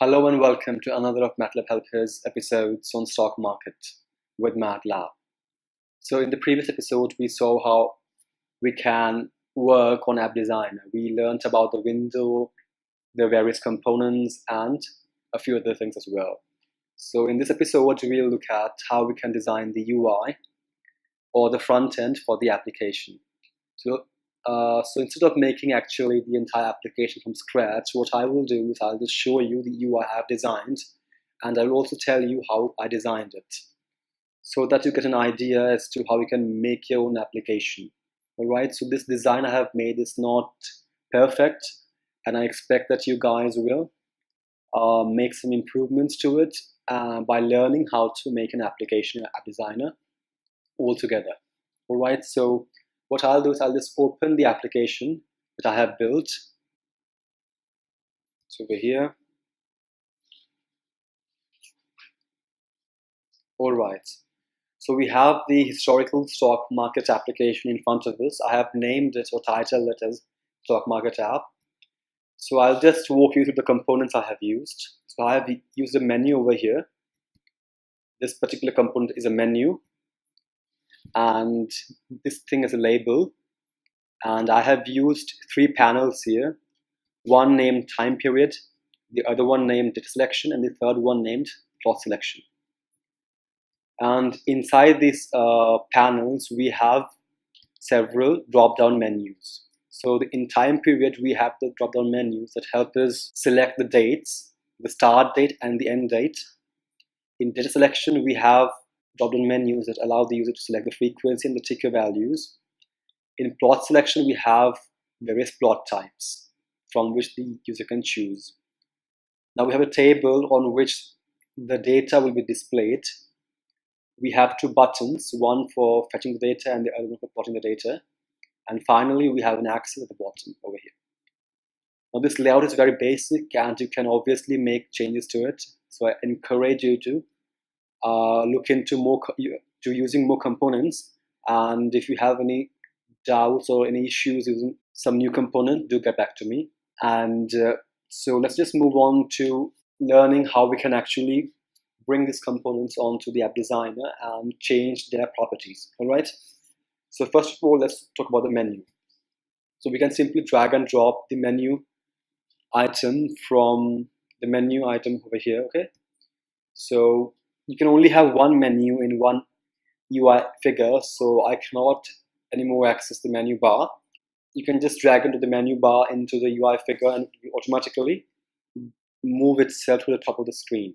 Hello and welcome to another of Matlab Helpers episodes on stock market with Matlab. So in the previous episode, we saw how we can work on App Designer. We learned about the window, the various components, and a few other things as well. So in this episode, we'll look at how we can design the UI or the front end for the application. So instead of making actually the entire application from scratch, what I will do is I'll just show you the UI I have designed, and I will also tell you how I designed it, so that you get an idea as to how you can make your own application. Alright, so this design I have made is not perfect, and I expect that you guys will make some improvements to it by learning how to make an application, App Designer, altogether. Alright, so what I'll do is I'll just open the application that I have built. So over here. Alright, so we have the historical stock market application in front of us. I have named it or titled it as stock market app. So I'll just walk you through the components I have used. So I have used a menu over here. This particular component is a menu, and this thing is a label, and I have used 3 panels here, one named time period, the other one named data selection, and the third one named plot selection. And inside these panels we have several drop-down menus. So in time period we have the drop-down menus that help us select the dates, the start date and the end date. In data selection we have drop-down menus that allow the user to select the frequency and the ticker values. In plot selection, we have various plot types from which the user can choose. Now we have a table on which the data will be displayed. We have 2 buttons, one for fetching the data and the other one for plotting the data. And finally, we have an axis at the bottom over here. Now this layout is very basic, and you can obviously make changes to it. So I encourage you to look into using more components, and if you have any doubts or any issues using some new component, do get back to me. And so let's just move on to learning how we can actually bring these components onto the App Designer and change their properties. Alright, so first of all, let's talk about the menu. So we can simply drag and drop the menu item from the menu item over here. Okay, so you can only have one menu in one UI figure, so I cannot anymore access the menu bar. You can just drag into the menu bar into the UI figure and it will automatically move itself to the top of the screen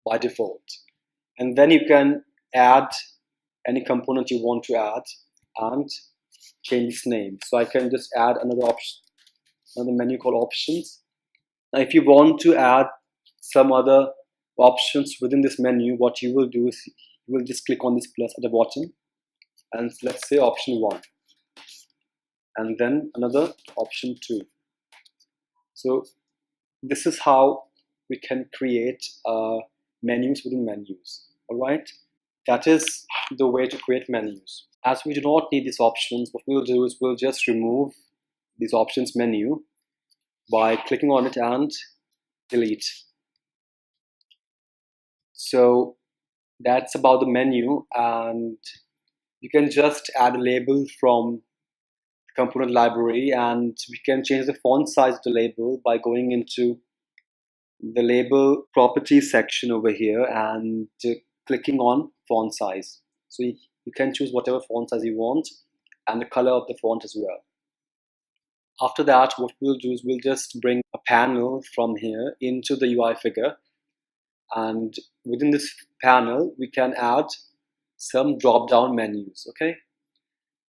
by default. And then you can add any component you want to add and change its name. So I can just add another option, another menu called options. Now if you want to add some other options within this menu, what you will do is you will just click on this plus at the bottom, and let's say option 1, and then another option 2. So this is how we can create menus within menus. Alright, that is the way to create menus. As we do not need these options, what we'll do is we'll just remove these options menu by clicking on it and delete. So that's about the menu, and you can just add a label from the component library, and we can change the font size of the label by going into the label properties section over here and clicking on font size. So you can choose whatever font size you want and the color of the font as well. After that, what we'll do is we'll just bring a panel from here into the UI figure, and within this panel we can add some drop-down menus. Okay,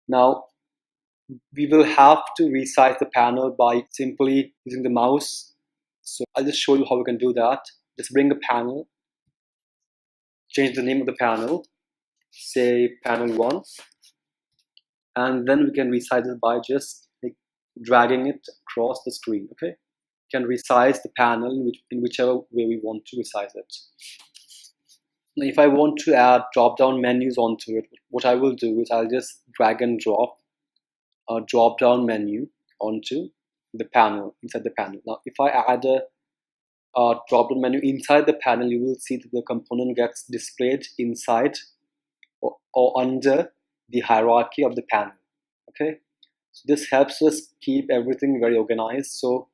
now we will have to resize the panel by simply using the mouse. So I'll just show you how we can do that. Just bring a panel, change the name of the panel, say panel 1, and then we can resize it by just dragging it across the screen. Okay, we can resize the panel in whichever way we want to resize it. Now if I want to add drop-down menus onto it, what I will do is I'll just drag and drop a drop-down menu onto the panel, inside the panel. Now if I add a drop-down menu inside the panel, you will see that the component gets displayed inside or under the hierarchy of the panel. Okay, so this helps us keep everything very organized. So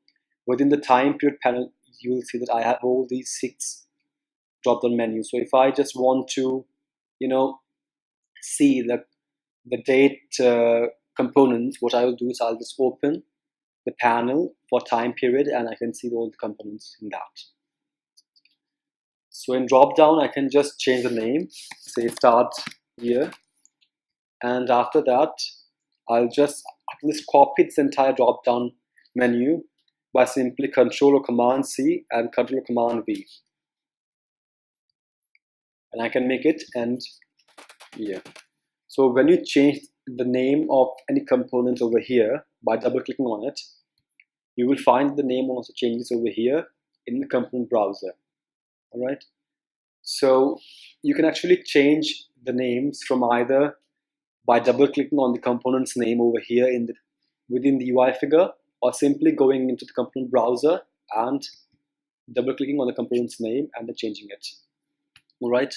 within the time period panel, you will see that I have all these 6 drop-down menus. So if I just want to, see the date components, what I will do is I'll just open the panel for time period and I can see all the components in that. So in drop down, I can just change the name, say start year, and after that I'll just at least copy this entire drop down menu by simply Control or Command C and Control or Command V, and I can make it end year. So when you change the name of any component over here by double clicking on it, you will find the name also changes over here in the component browser. Alright, so you can actually change the names from either by double clicking on the component's name over here within the UI figure, or simply going into the component browser and double clicking on the component's name and then changing it. Alright,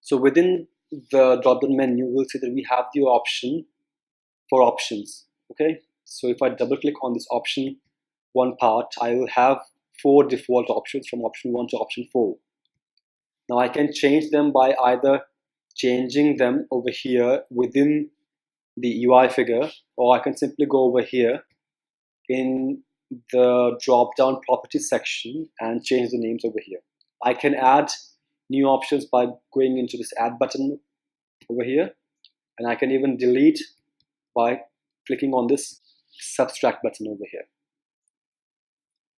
so within the drop-down menu, we'll see that we have the option for options. Okay, so if I double click on this option 1 part, I will have 4 default options from option 1 to option 4. Now I can change them by either changing them over here within the UI figure, or I can simply go over here in the drop-down properties section and change the names over here. I can add new options by going into this add button over here, and I can even delete by clicking on this subtract button over here.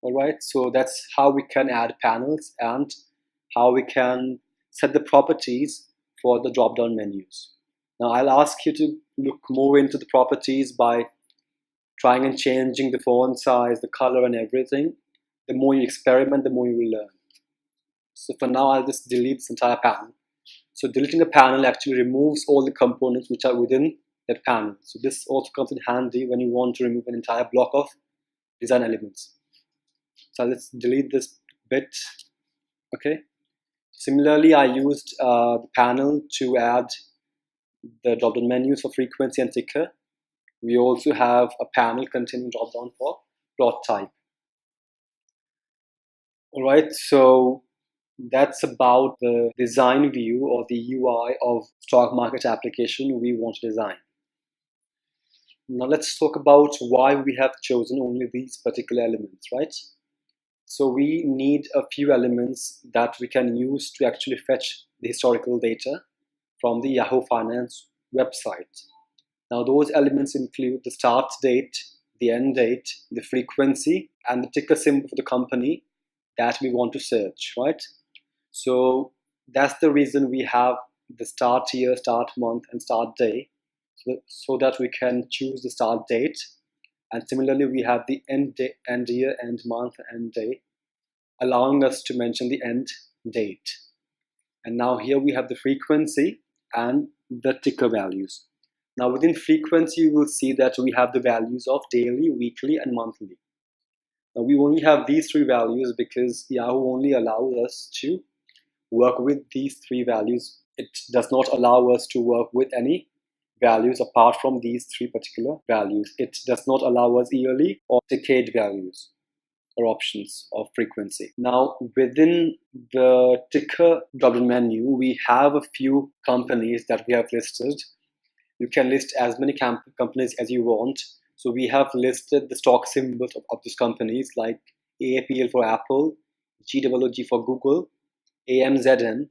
Alright, so that's how we can add panels and how we can set the properties for the drop-down menus. Now I'll ask you to look more into the properties by trying and changing the font size, the color and everything. The more you experiment, the more you will learn. So for now, I'll just delete this entire panel. So deleting a panel actually removes all the components which are within that panel. So this also comes in handy when you want to remove an entire block of design elements. So let's delete this bit. Okay. Similarly, I used the panel to add the drop-down menus for frequency and ticker. We also have a panel containing drop-down for plot type. Alright, so that's about the design view or the UI of stock market application we want to design. Now let's talk about why we have chosen only these particular elements, right? So we need a few elements that we can use to actually fetch the historical data from the Yahoo Finance website. Now those elements include the start date, the end date, the frequency, and the ticker symbol for the company that we want to search, right? So that's the reason we have the start year, start month, and start day, so that we can choose the start date. And similarly, we have the end day, end year, end month, end day, allowing us to mention the end date. And now here we have the frequency and the ticker values. Now within frequency, you will see that we have the values of daily, weekly, and monthly. Now we only have these 3 values because Yahoo only allows us to work with these 3 values. It does not allow us to work with any values apart from these 3 particular values. It does not allow us yearly or decade values or options of frequency. Now within the ticker drop-down menu, we have a few companies that we have listed. You can list as many companies as you want. So we have listed the stock symbols of these companies like AAPL for Apple, GWG for Google, AMZN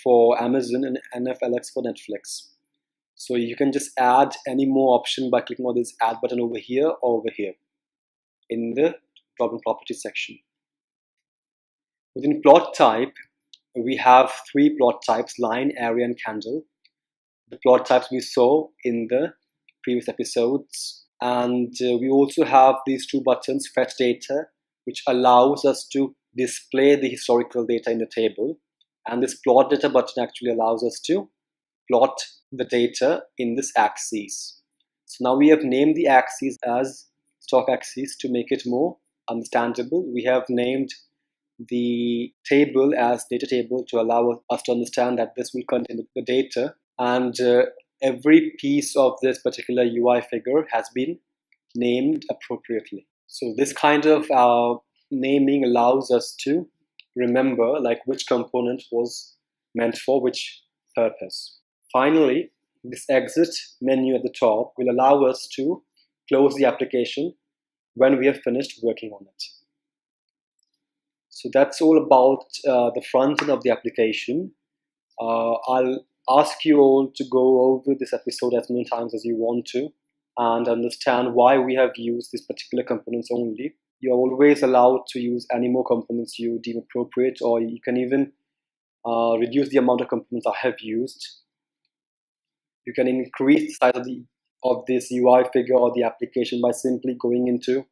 for Amazon, and NFLX for Netflix. So you can just add any more option by clicking on this add button over here or over here in the drop-down properties section. Within plot type, we have 3 plot types: line, area, and candle. The plot types we saw in the previous episodes. And we also have these 2 buttons, fetch data, which allows us to display the historical data in the table. And this plot data button actually allows us to plot the data in this axis. So now we have named the axis as stock axis to make it more understandable. We have named the table as data table to allow us to understand that this will contain the data, and every piece of this particular UI figure has been named appropriately. So this kind of naming allows us to remember like which component was meant for which purpose. Finally, this exit menu at the top will allow us to close the application when we have finished working on it. So that's all about the front end of the application. I'll ask you all to go over this episode as many times as you want to and understand why we have used these particular components only. You're always allowed to use any more components you deem appropriate, or you can even reduce the amount of components I have used. You can increase the size of this UI figure or the application by simply going into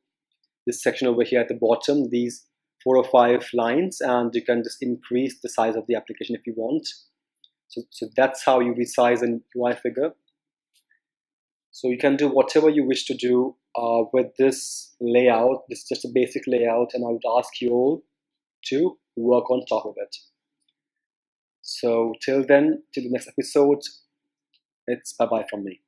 this section over here at the bottom, these 4 or 5 lines, and you can just increase the size of the application if you want. So that's how you resize an UI figure. So you can do whatever you wish to do with this layout. This is just a basic layout, and I would ask you all to work on top of it. So till then, till the next episode, it's bye-bye from me.